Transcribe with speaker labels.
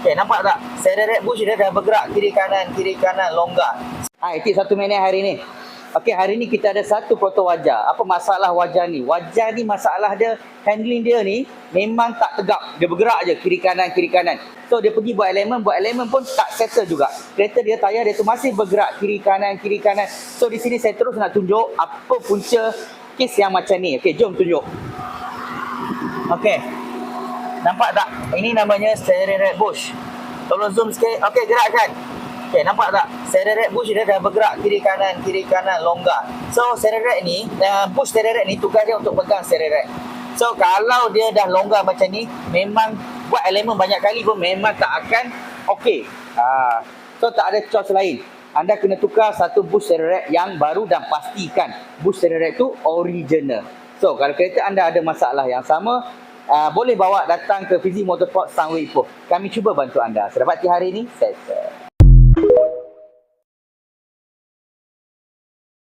Speaker 1: Okay, nampak tak? Sereret bush dia dah bergerak kiri kanan, longgar. Tip 1 minit hari ni. Okey, hari ni kita ada satu proto wajah. Apa masalah wajah ni? Wajah ni masalah dia, handling dia ni memang tak tegak. Dia bergerak je kiri kanan. So dia pergi buat elemen pun tak settle juga. Kereta dia, tayar dia tu masih bergerak kiri kanan. So di sini saya terus nak tunjuk apa punca kes yang macam ni. Okey, jom tunjuk. Okey. Nampak tak? Ini namanya sereret bush. Tolong zoom sikit. Okey, gerakkan. Okay, nampak tak? Sereret bush dia dah bergerak kiri kanan, longgar. So, sereret ni, bush sereret ni tugas dia untuk pegang sereret. So, kalau dia dah longgar macam ni, memang buat elemen banyak kali pun memang tak akan okey. So, tak ada choice lain. Anda kena tukar satu bush sereret yang baru dan pastikan bush sereret tu original. So, kalau kereta anda ada masalah yang sama, boleh bawa datang ke Fizi Motorsport Sunway Ipoh. Kami cuba bantu anda. Selamat hari ini, settle.